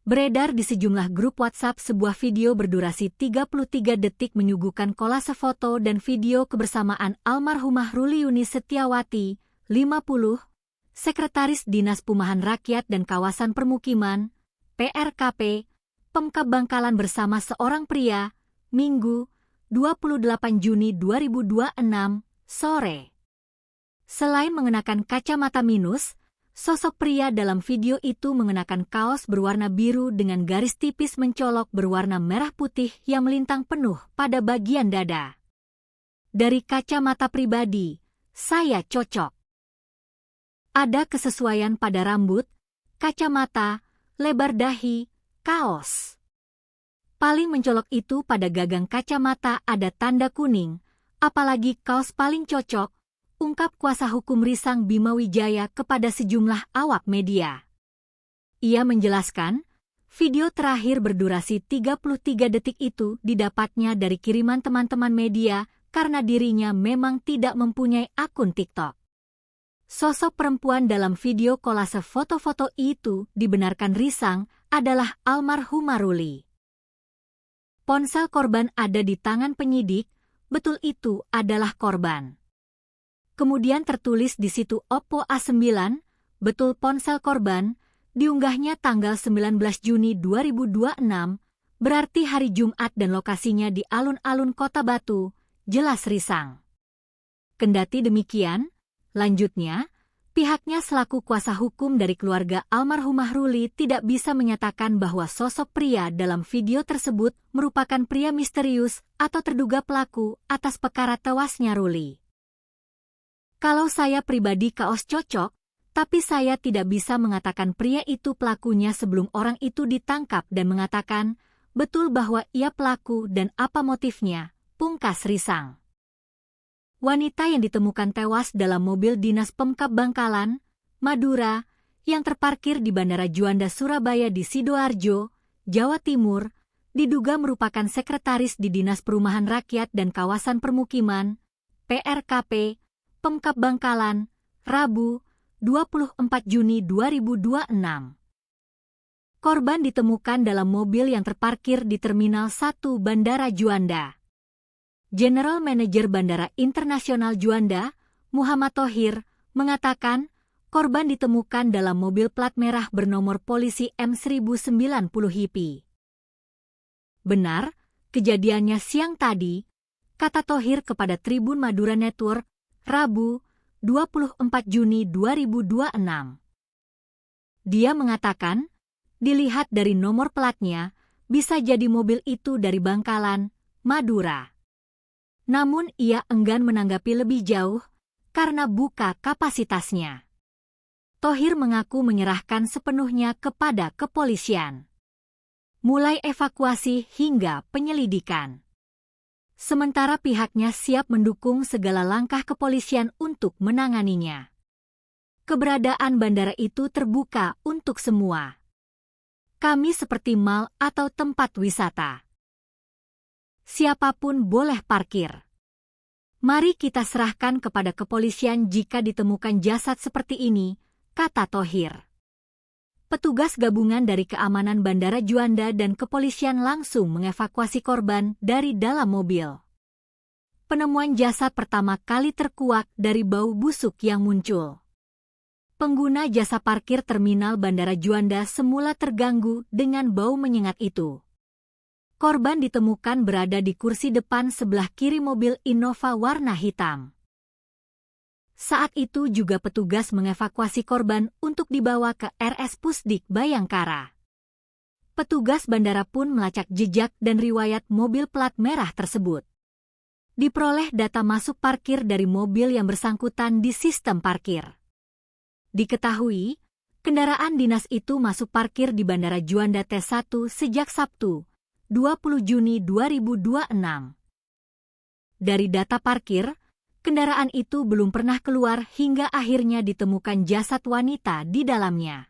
Beredar di sejumlah grup WhatsApp sebuah video berdurasi 33 detik menyuguhkan kolase foto dan video kebersamaan almarhumah Ruli Yuni Setiawati, 50, Sekretaris Dinas Perumahan Rakyat dan Kawasan Permukiman, PRKP, Pemkab Bangkalan bersama seorang pria, Minggu, 28 Juni 2026, sore. Selain mengenakan kacamata minus, sosok pria dalam video itu mengenakan kaos berwarna biru dengan garis tipis mencolok berwarna merah putih yang melintang penuh pada bagian dada. Dari kacamata pribadi, saya cocok. Ada kesesuaian pada rambut, kacamata, lebar dahi, kaos. Paling mencolok itu pada gagang kacamata ada tanda kuning, apalagi kaos paling cocok, ungkap kuasa hukum Risang Bima Wijaya kepada sejumlah awak media. Ia menjelaskan, video terakhir berdurasi 33 detik itu didapatnya dari kiriman teman-teman media karena dirinya memang tidak mempunyai akun TikTok. Sosok perempuan dalam video kolase foto-foto itu dibenarkan Risang adalah almarhumah Ruli. Ponsel korban ada di tangan penyidik, betul itu adalah korban. Kemudian tertulis di situ Oppo A9, betul ponsel korban, diunggahnya tanggal 19 Juni 2026, berarti hari Jumat dan lokasinya di alun-alun Kota Batu, jelas Risang. Kendati demikian, lanjutnya, pihaknya selaku kuasa hukum dari keluarga almarhumah Ruli tidak bisa menyatakan bahwa sosok pria dalam video tersebut merupakan pria misterius atau terduga pelaku atas perkara tewasnya Ruli. Kalau saya pribadi kaos cocok, tapi saya tidak bisa mengatakan pria itu pelakunya sebelum orang itu ditangkap dan mengatakan betul bahwa ia pelaku dan apa motifnya, pungkas Risang. Wanita yang ditemukan tewas dalam mobil dinas Pemkab Bangkalan, Madura, yang terparkir di Bandara Juanda Surabaya di Sidoarjo, Jawa Timur, diduga merupakan sekretaris di Dinas Perumahan Rakyat dan Kawasan Permukiman, PRKP, Pemkab Bangkalan, Rabu, 24 Juni 2026. Korban ditemukan dalam mobil yang terparkir di Terminal 1 Bandara Juanda. General Manager Bandara Internasional Juanda, Muhammad Thohir, mengatakan korban ditemukan dalam mobil plat merah bernomor polisi M1090 HIPI. Benar, kejadiannya siang tadi, kata Thohir kepada Tribun Madura Network, Rabu, 24 Juni 2026. Dia mengatakan, dilihat dari nomor platnya, bisa jadi mobil itu dari Bangkalan, Madura. Namun ia enggan menanggapi lebih jauh, karena buka kapasitasnya. Thohir mengaku menyerahkan sepenuhnya kepada kepolisian. Mulai evakuasi hingga penyelidikan. Sementara pihaknya siap mendukung segala langkah kepolisian untuk menanganinya. Keberadaan bandara itu terbuka untuk semua. Kami seperti mal atau tempat wisata. Siapapun boleh parkir. Mari kita serahkan kepada kepolisian jika ditemukan jasad seperti ini, kata Thohir. Petugas gabungan dari keamanan Bandara Juanda dan kepolisian langsung mengevakuasi korban dari dalam mobil. Penemuan jasad pertama kali terkuak dari bau busuk yang muncul. Pengguna jasa parkir terminal Bandara Juanda semula terganggu dengan bau menyengat itu. Korban ditemukan berada di kursi depan sebelah kiri mobil Innova warna hitam. Saat itu juga petugas mengevakuasi korban untuk dibawa ke RS Pusdik Bayangkara. Petugas bandara pun melacak jejak dan riwayat mobil plat merah tersebut. Diperoleh data masuk parkir dari mobil yang bersangkutan di sistem parkir. Diketahui, kendaraan dinas itu masuk parkir di Bandara Juanda T1 sejak Sabtu, 20 Juni 2026. Dari data parkir, kendaraan itu belum pernah keluar hingga akhirnya ditemukan jasad wanita di dalamnya.